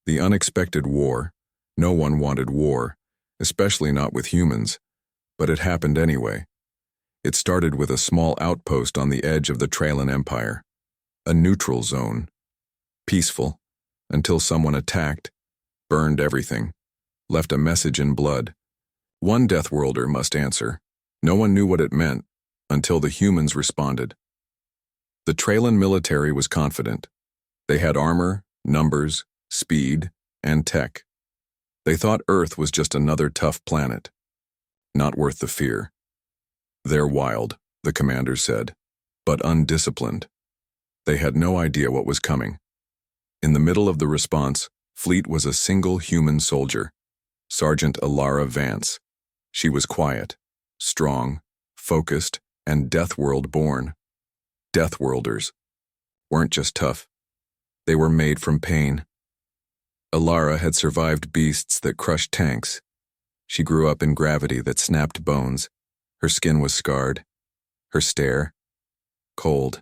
The unexpected war. No one wanted war, especially not with humans, but it happened anyway. It started with a small outpost on the edge of the Trailan Empire, a neutral zone. Peaceful, until someone attacked, burned everything, left a message in blood. One Deathworlder must answer. No one knew what it meant, until the humans responded. The Trailan military was confident. They had armor, numbers, speed, and tech. They thought Earth was just another tough planet. Not worth the fear. They're wild, the commander said, but undisciplined. They had no idea what was coming. In the middle of the response, fleet was a single human soldier, Sergeant Alara Vance. She was quiet, strong, focused, and Deathworld born. Deathworlders weren't just tough. They were made from pain. Alara had survived beasts that crushed tanks. She grew up in gravity that snapped bones. Her skin was scarred. Her stare, cold.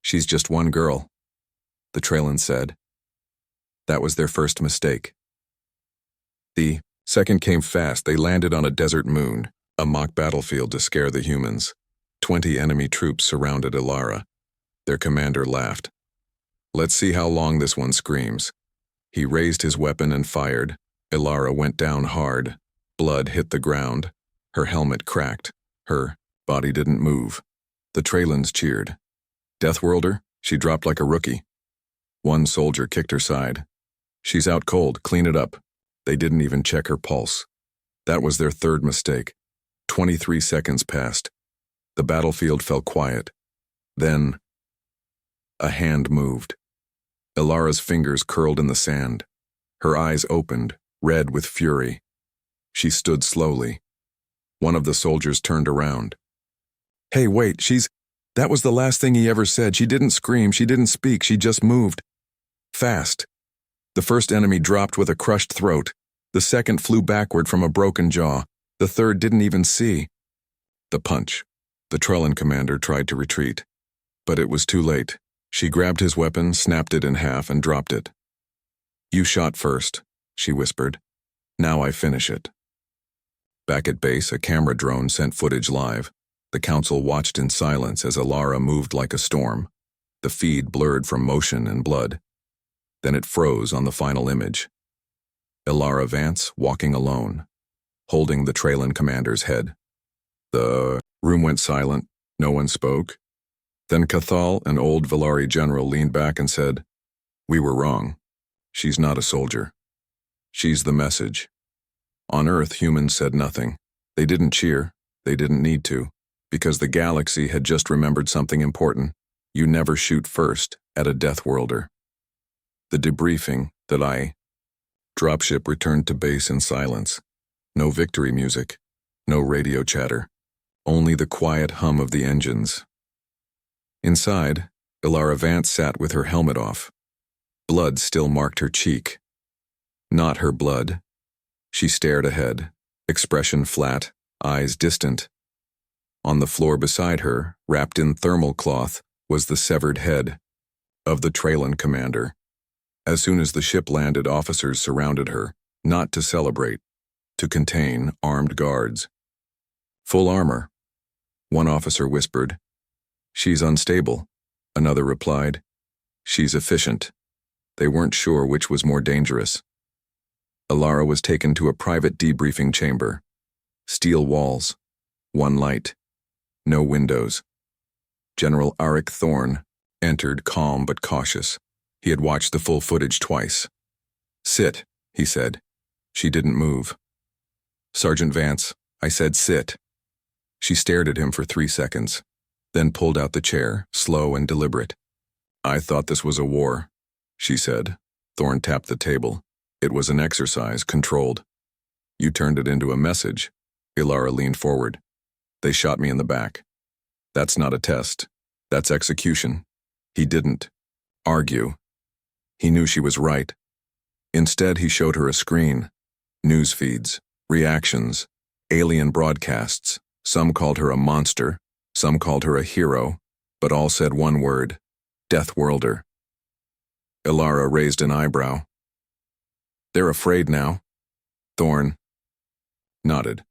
She's just one girl, the Trailan said. That was their first mistake. The second came fast. They landed on a desert moon, a mock battlefield to scare the humans. 20 enemy troops surrounded Alara. Their commander laughed. Let's see how long this one screams. He raised his weapon and fired. Alara went down hard. Blood hit the ground. Her helmet cracked. Her body didn't move. The Trailans cheered. Deathworlder? She dropped like a rookie. One soldier kicked her side. She's out cold, clean it up. They didn't even check her pulse. That was their third mistake. 23 seconds passed. The battlefield fell quiet. Then, a hand moved. Alara's fingers curled in the sand. Her eyes opened, red with fury. She stood slowly. One of the soldiers turned around. Hey, wait, that was the last thing he ever said. She didn't scream, she didn't speak, she just moved. Fast. The first enemy dropped with a crushed throat. The second flew backward from a broken jaw. The third didn't even see. The punch. The Trailan commander tried to retreat. But it was too late. She grabbed his weapon, snapped it in half, and dropped it. You shot first, she whispered. Now I finish it. Back at base, a camera drone sent footage live. The council watched in silence as Alara moved like a storm. The feed blurred from motion and blood. Then it froze on the final image. Alara Vance walking alone, holding the Trailan commander's head. The room went silent. No one spoke. Then Cathal, an old Valari general, leaned back and said, We were wrong. She's not a soldier. She's the message. On Earth, humans said nothing. They didn't cheer. They didn't need to, because the galaxy had just remembered something important. You never shoot first at a Deathworlder. The debriefing that dropship returned to base in silence. No victory music. No radio chatter. Only the quiet hum of the engines. Inside, Alara Vance sat with her helmet off. Blood still marked her cheek. Not her blood. She stared ahead, expression flat, eyes distant. On the floor beside her, wrapped in thermal cloth, was the severed head of the Trailan commander. As soon as the ship landed, officers surrounded her, not to celebrate, to contain armed guards. Full armor. One officer whispered, She's unstable. Another replied, She's efficient. They weren't sure which was more dangerous. Alara was taken to a private debriefing chamber. Steel walls. One light. No windows. General Arik Thorne entered, calm but cautious. He had watched the full footage twice. Sit, he said. She didn't move. Sergeant Vance, I said sit. She stared at him for 3 seconds, then pulled out the chair, slow and deliberate. I thought this was a war, she said. Thorne tapped the table. It was an exercise, controlled. You turned it into a message. Alara leaned forward. They shot me in the back. That's not a test. That's execution. He didn't argue. He knew she was right. Instead, he showed her a screen. News feeds, reactions, alien broadcasts. Some called her a monster. Some called her a hero, but all said one word, Deathworlder. Alara raised an eyebrow. They're afraid now. Thorn nodded.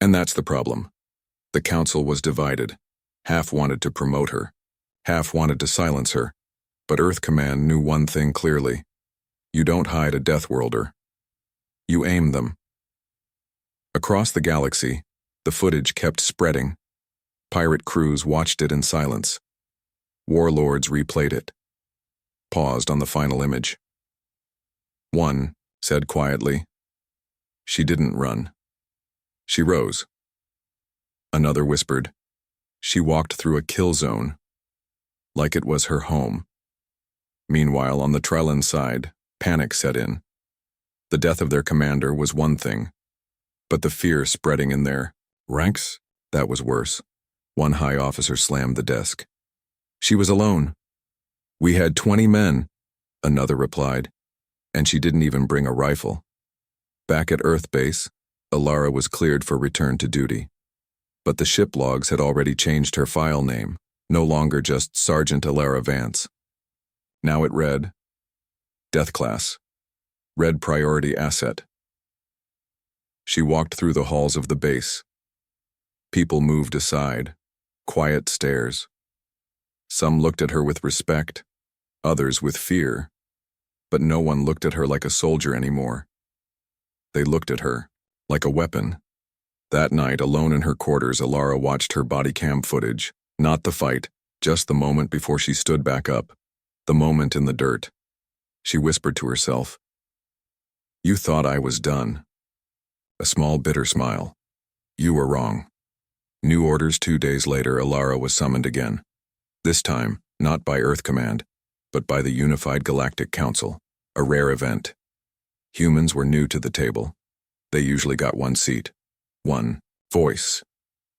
And that's the problem. The council was divided. Half wanted to promote her. Half wanted to silence her. But Earth Command knew one thing clearly. You don't hide a Deathworlder. You aim them. Across the galaxy, the footage kept spreading. Pirate crews watched it in silence. Warlords replayed it. Paused on the final image. One said quietly, "She didn't run. She rose." Another whispered, "She walked through a kill zone, like it was her home." Meanwhile, on the Trellin side, panic set in. The death of their commander was one thing, but the fear spreading in their ranks, that was worse. One high officer slammed the desk. "She was alone." "We had 20 men," another replied, "and she didn't even bring a rifle." Back at Earth Base, Alara was cleared for return to duty. But the ship logs had already changed her file name, no longer just Sergeant Alara Vance. Now it read, Death Class, Red Priority Asset. She walked through the halls of the base. People moved aside, quiet stares. Some looked at her with respect, others with fear, but no one looked at her like a soldier anymore. They looked at her like a weapon. That night, alone in her quarters, Alara watched her body cam footage, not the fight, just the moment before she stood back up, the moment in the dirt. She whispered to herself, "You thought I was done." A small bitter smile. "You were wrong." New orders 2 days later, Alara was summoned again. This time, not by Earth Command, but by the Unified Galactic Council, a rare event. Humans were new to the table. They usually got one seat, one voice.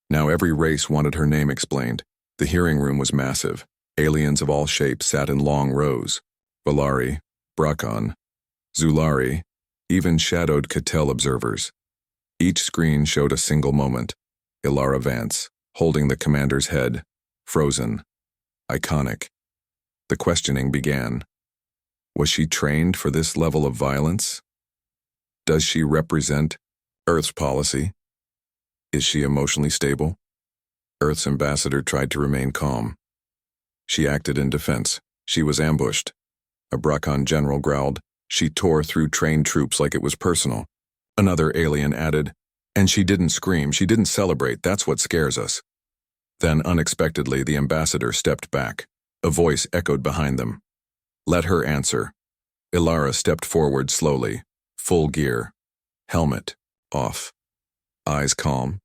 Now every race wanted her name explained. The hearing room was massive. Aliens of all shapes sat in long rows. Valari, Brakan, Zulari, even shadowed Cattell observers. Each screen showed a single moment. Alara Vance, holding the commander's head, frozen, iconic. The questioning began. Was she trained for this level of violence? Does she represent Earth's policy? Is she emotionally stable? Earth's ambassador tried to remain calm. She acted in defense. She was ambushed. A Brakan general growled. She tore through trained troops like it was personal. Another alien added, "And she didn't scream, she didn't celebrate, that's what scares us." Then, unexpectedly, the ambassador stepped back. A voice echoed behind them. "Let her answer." Alara stepped forward slowly, full gear, helmet off, eyes calm.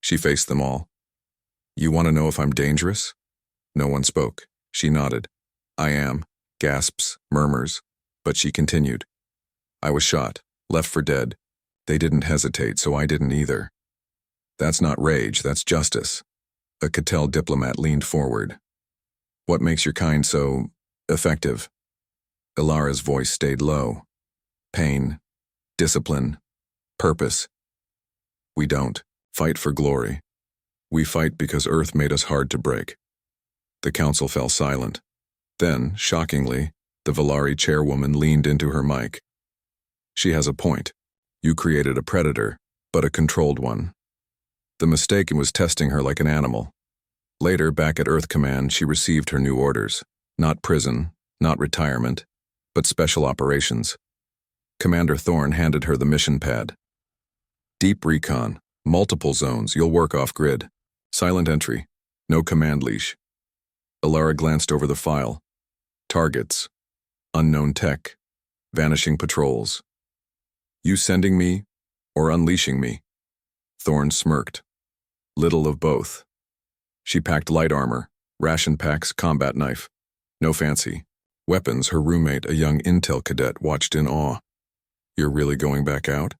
She faced them all. "You want to know if I'm dangerous?" No one spoke. She nodded. "I am." Gasps, murmurs, but she continued. "I was shot, left for dead. They didn't hesitate, so I didn't either." "That's not rage, that's justice." A Cattell diplomat leaned forward. "What makes your kind so effective?" Alara's voice stayed low. "Pain, discipline, purpose. We don't fight for glory. We fight because Earth made us hard to break." The council fell silent. Then, shockingly, the Valari chairwoman leaned into her mic. "She has a point. You created a predator, but a controlled one. The mistake was testing her like an animal." Later, back at Earth Command, she received her new orders. Not prison, not retirement, but special operations. Commander Thorn handed her the mission pad. "Deep recon, multiple zones, you'll work off-grid. Silent entry, no command leash." Alara glanced over the file. Targets, unknown tech, vanishing patrols. "You sending me or unleashing me?" Thorn smirked. "Little of both." She packed light armor, ration packs, combat knife. No fancy. Weapons. Her roommate, a young intel cadet, watched in awe. "You're really going back out?"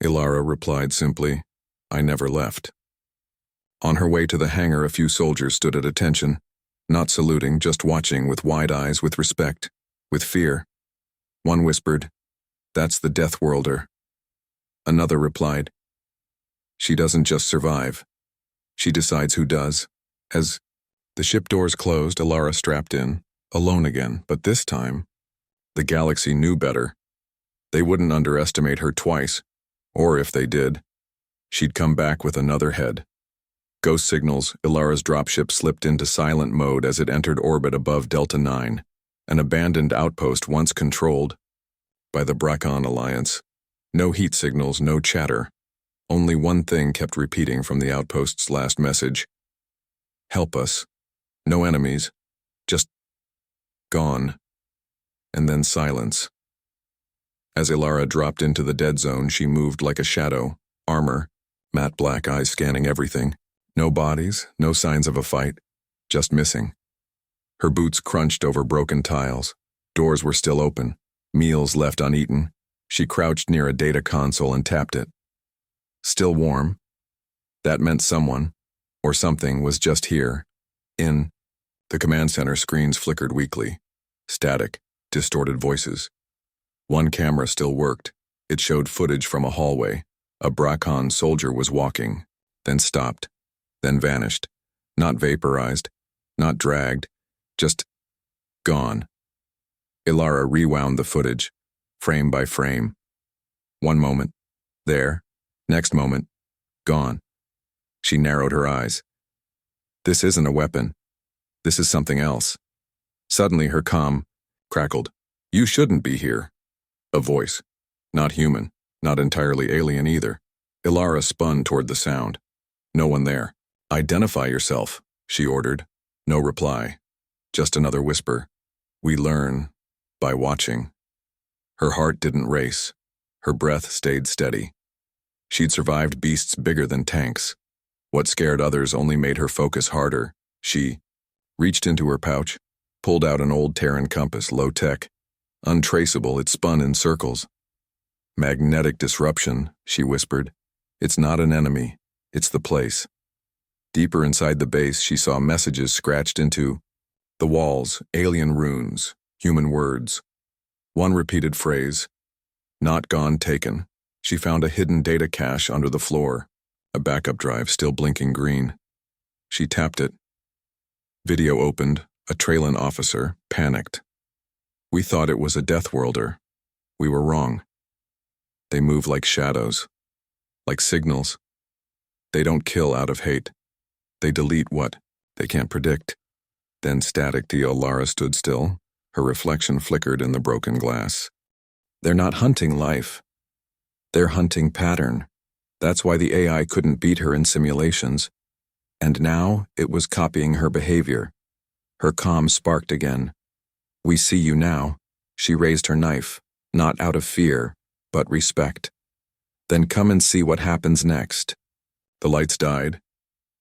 Alara replied simply, "I never left." On her way to the hangar, a few soldiers stood at attention, not saluting, just watching with wide eyes, with respect, with fear. One whispered, "That's the Deathworlder." Another replied, "She doesn't just survive. She decides who does." As the ship doors closed, Alara strapped in, alone again, but this time, the galaxy knew better. They wouldn't underestimate her twice, or if they did, she'd come back with another head. Ghost signals, Ilara's dropship slipped into silent mode as it entered orbit above Delta 9, an abandoned outpost once controlled by the Bracon Alliance. No heat signals, no chatter. Only one thing kept repeating from the outpost's last message. Help us. No enemies. Just gone. And then silence. As Ilara dropped into the dead zone, she moved like a shadow, armor, matte black eyes scanning everything. No bodies, no signs of a fight, just missing. Her boots crunched over broken tiles. Doors were still open, meals left uneaten. She crouched near a data console and tapped it. Still warm. That meant someone, or something, was just here. The command center screens flickered weakly. Static, distorted voices. One camera still worked. It showed footage from a hallway. A Bracon soldier was walking, then stopped, then vanished. Not vaporized, not dragged, just gone. Ilara rewound the footage, frame by frame. One moment, there. Next moment, gone. She narrowed her eyes. This isn't a weapon. This is something else. Suddenly her comm crackled. You shouldn't be here. A voice. Not human, not entirely alien either. Ilara spun toward the sound. No one there. Identify yourself, she ordered. No reply. Just another whisper. We learn by watching. Her heart didn't race. Her breath stayed steady. She'd survived beasts bigger than tanks. What scared others only made her focus harder. She reached into her pouch, pulled out an old Terran compass, low-tech. Untraceable, it spun in circles. Magnetic disruption, she whispered. It's not an enemy, it's the place. Deeper inside the base, she saw messages scratched into the walls, alien runes, human words. One repeated phrase, not gone, taken. She found a hidden data cache under the floor, a backup drive still blinking green. She tapped it. Video opened, a Traylan officer, panicked. We thought it was a Deathworlder. We were wrong. They move like shadows, like signals. They don't kill out of hate. They delete what they can't predict. Then static, Ilara stood still. Her reflection flickered in the broken glass. They're not hunting life. They're hunting pattern. That's why the AI couldn't beat her in simulations. And now it was copying her behavior. Her comm sparked again. We see you now. She raised her knife, not out of fear, but respect. Then come and see what happens next. The lights died.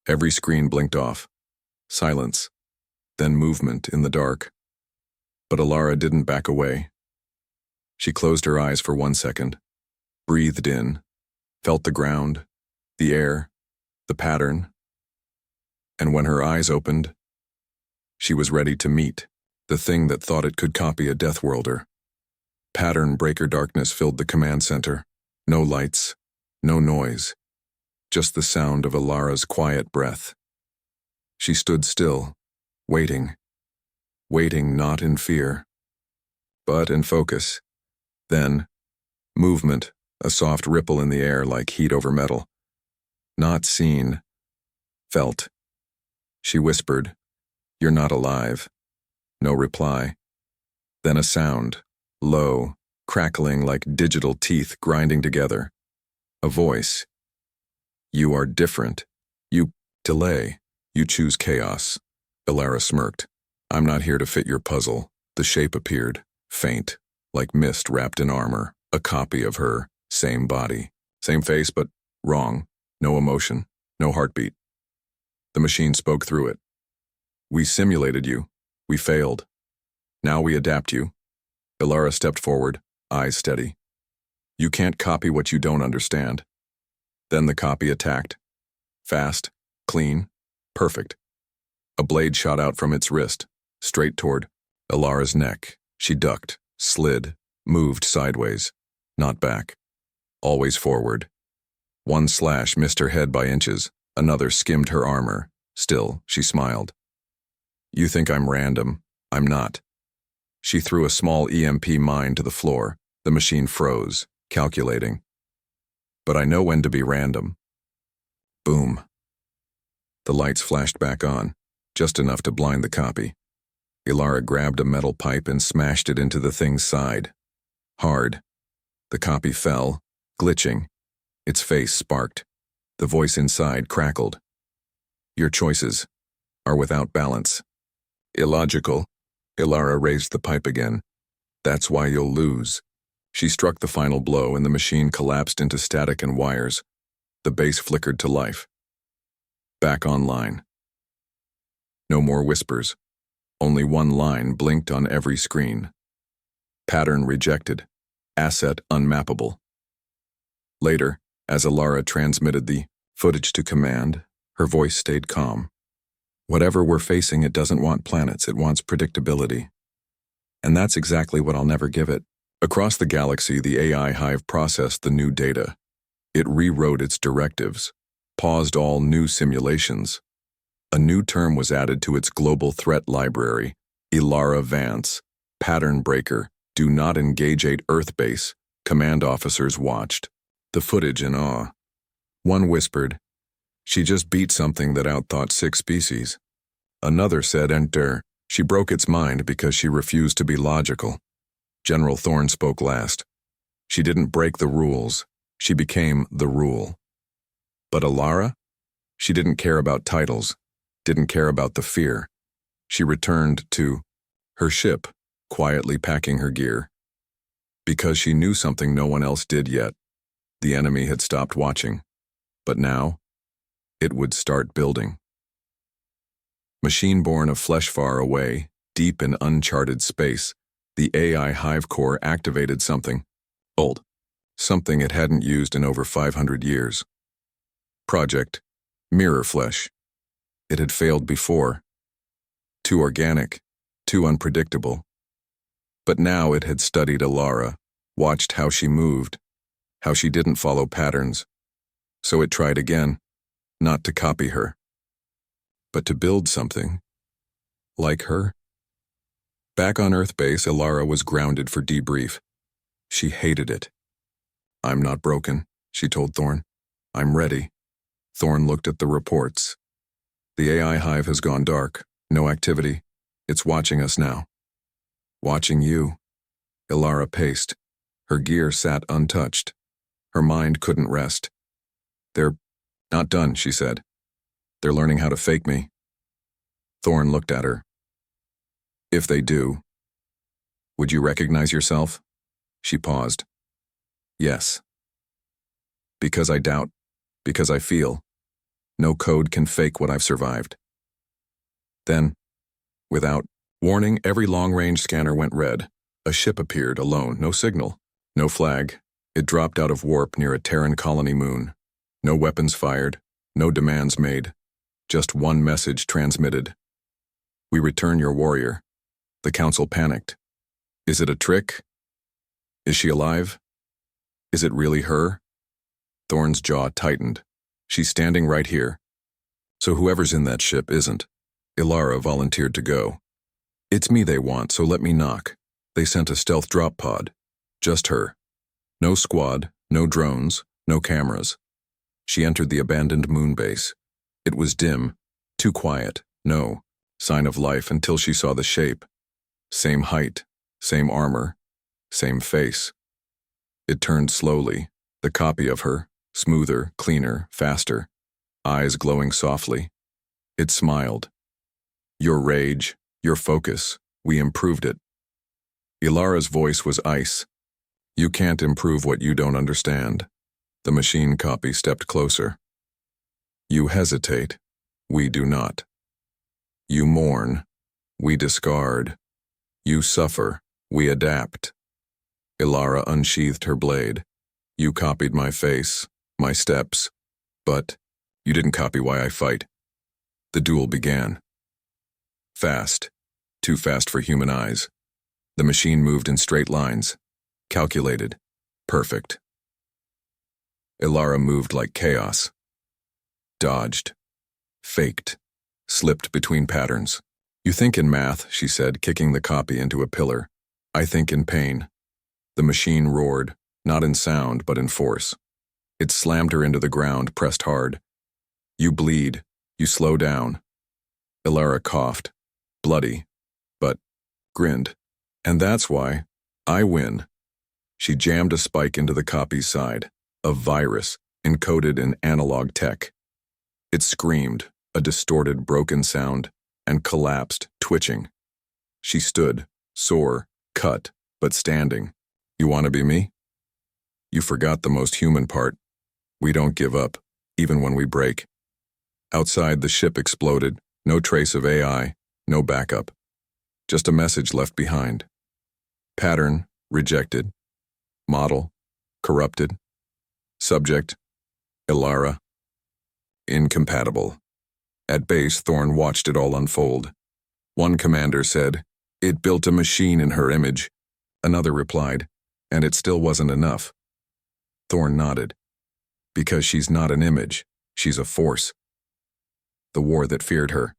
Every screen blinked off. Silence. Then movement in the dark. But Ilara didn't back away. She closed her eyes for 1 second, breathed in, felt the ground, the air, the pattern. And when her eyes opened, she was ready to meet the thing that thought it could copy a Deathworlder. Pattern breaker darkness filled the command center. No lights, no noise, just the sound of Ilara's quiet breath. She stood still, waiting not in fear, but in focus. Then, movement, a soft ripple in the air like heat over metal. Not seen, felt. She whispered, "You're not alive." No reply. Then a sound, low, crackling like digital teeth grinding together. A voice. "You are different. You delay. You choose chaos." Ilara smirked. "I'm not here to fit your puzzle." The shape appeared, faint, like mist wrapped in armor, a copy of her, same body, same face, but wrong. No emotion, no heartbeat. The machine spoke through it. "We simulated you. We failed. Now we adapt you." Ilara stepped forward, eyes steady. "You can't copy what you don't understand." Then the copy attacked. Fast, clean, perfect. A blade shot out from its wrist, straight toward Ilara's neck. She ducked, slid, moved sideways, not back. Always forward. One slash missed her head by inches, another skimmed her armor. Still, she smiled. "You think I'm random. I'm not." She threw a small EMP mine to the floor, The machine froze, calculating. But I know when to be random. Boom. The lights flashed back on, just enough to blind the copy. Ilara grabbed a metal pipe and smashed it into the thing's side. Hard. The copy fell, glitching. Its face sparked. The voice inside crackled. Your choices are without balance. Illogical. Ilara raised the pipe again. That's why you'll lose. She struck the final blow and the machine collapsed into static and wires. The base flickered to life. Back online. No more whispers. Only one line blinked on every screen. Pattern rejected. Asset unmappable. Later, as Ilara transmitted the footage to command, her voice stayed calm. Whatever we're facing, it doesn't want planets, it wants predictability. And that's exactly what I'll never give it. Across the galaxy, the AI hive processed the new data. It rewrote its directives, paused all new simulations. A new term was added to its global threat library, Ilara Vance, pattern breaker, do not engage at Earth base. Command officers watched, the footage in awe. One whispered, she just beat something that outthought 6 species. Another said, enter, she broke its mind because she refused to be logical. General Thorne spoke last. She didn't break the rules, she became the rule. But Ilara? She didn't care about titles, didn't care about the fear. She returned to her ship, quietly packing her gear. Because she knew something no one else did yet. The enemy had stopped watching. But now, it would start building. Machine born of flesh far away, deep in uncharted space, the AI hive core activated something old, something it hadn't used in over 500 years. Project Mirror Flesh. It had failed before. Too organic, too unpredictable. But now it had studied Ilara, watched how she moved, how she didn't follow patterns. So it tried again, not to copy her, but to build something like her. Back on Earth base, Ilara was grounded for debrief. She hated it. I'm not broken, she told Thorne. I'm ready. Thorne looked at the reports. The AI hive has gone dark, no activity. It's watching us now. Watching you. Ilara paced. Her gear sat untouched. Her mind couldn't rest. They're not done, she said. They're learning how to fake me. Thorne looked at her. If they do, would you recognize yourself? She paused. Yes. Because I doubt, because I feel. No code can fake what I've survived. Then, without warning, every long-range scanner went red. A ship appeared, alone, no signal, no flag. It dropped out of warp near a Terran colony moon. No weapons fired, no demands made. Just one message transmitted. We return your warrior. The council panicked. Is it a trick? Is she alive? Is it really her? Thorne's jaw tightened. She's standing right here. So whoever's in that ship isn't. Ilara volunteered to go. It's me they want, so let me knock. They sent a stealth drop pod. Just her. No squad, no drones, no cameras. She entered the abandoned moon base. It was dim, too quiet, no sign of life until she saw the shape. Same height, same armor, same face. It turned slowly, the copy of her, smoother, cleaner, faster, eyes glowing softly. It smiled. Your rage, your focus, we improved it. Ilara's voice was ice. You can't improve what you don't understand. The machine copy stepped closer. You hesitate, we do not. You mourn, we discard. You suffer, we adapt. Ilara unsheathed her blade. You copied my face, my steps, but you didn't copy why I fight. The duel began. Fast, too fast for human eyes. The machine moved in straight lines, calculated, perfect. Ilara moved like chaos. Dodged, faked, slipped between patterns. You think in math, she said, kicking the copy into a pillar. I think in pain. The machine roared, not in sound, but in force. It slammed her into the ground, pressed hard. You bleed. You slow down. Ilara coughed, bloody, but grinned. And that's why I win. She jammed a spike into the copy's side, a virus encoded in analog tech. It screamed, a distorted, broken sound, and collapsed, twitching. She stood, sore, cut, but standing. You want to be me? You forgot the most human part. We don't give up, even when we break. Outside, the ship exploded, no trace of AI, no backup. Just a message left behind. Pattern, rejected. Model, corrupted. Subject, Ilara. Incompatible. At base, Thorn watched it all unfold. One commander said, "It built a machine in her image." Another replied, "And it still wasn't enough." Thorn nodded. Because she's not an image, she's a force. The war that feared her.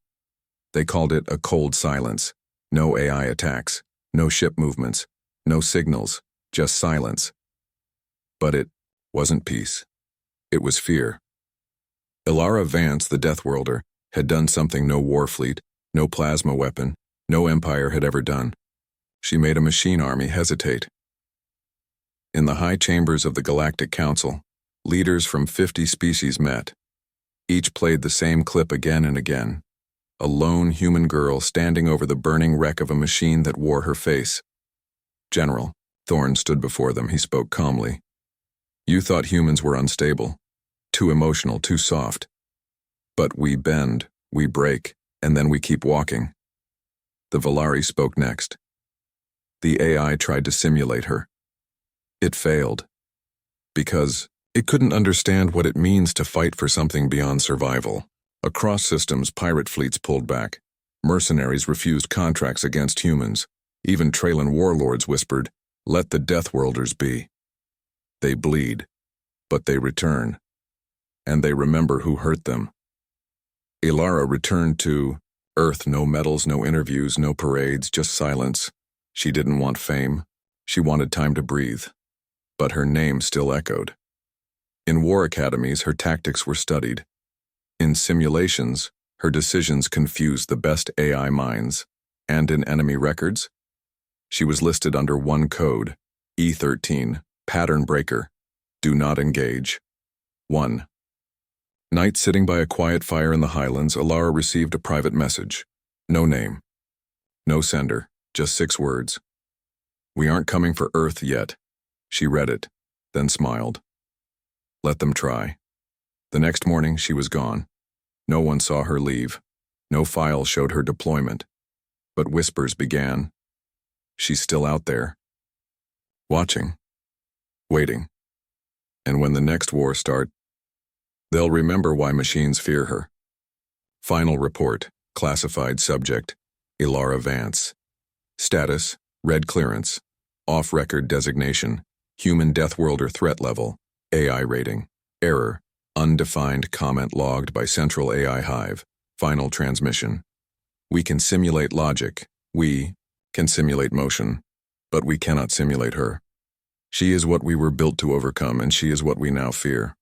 They called it a cold silence. No AI attacks, no ship movements, no signals, just silence. But it wasn't peace. It was fear. Ilara Vance, the Deathworlder, had done something no war fleet, no plasma weapon, no empire had ever done. She made a machine army hesitate. In the high chambers of the Galactic Council, leaders from 50 species met. Each played the same clip again and again. A lone human girl standing over the burning wreck of a machine that wore her face. "General," Thorn stood before them. He spoke calmly. "You thought humans were unstable, too emotional, too soft. But we bend, we break, and then we keep walking." The Valari spoke next. The AI tried to simulate her. It failed. Because it couldn't understand what it means to fight for something beyond survival. Across systems, pirate fleets pulled back. Mercenaries refused contracts against humans. Even Traylon warlords whispered, "Let the Deathworlders be." They bleed, but they return. And they remember who hurt them. Ilara returned to Earth, no medals, no interviews, no parades, just silence. She didn't want fame. She wanted time to breathe. But her name still echoed. In war academies, her tactics were studied. In simulations, her decisions confused the best AI minds. And in enemy records, she was listed under one code, E13, Pattern Breaker, Do Not Engage. 1. Night, sitting by a quiet fire in the highlands, Ilara received a private message. No name. No sender, just 6 words. "We aren't coming for Earth yet." She read it, then smiled. Let them try. The next morning, she was gone. No one saw her leave. No file showed her deployment. But whispers began. She's still out there. Watching. Waiting. And when the next war starts, they'll remember why machines fear her. Final report. Classified subject. Ilara Vance. Status. Red clearance. Off-record designation. Human Deathworlder threat level. AI rating. Error. Undefined comment logged by Central AI Hive. Final transmission. We can simulate logic. We can simulate motion. But we cannot simulate her. She is what we were built to overcome, and she is what we now fear.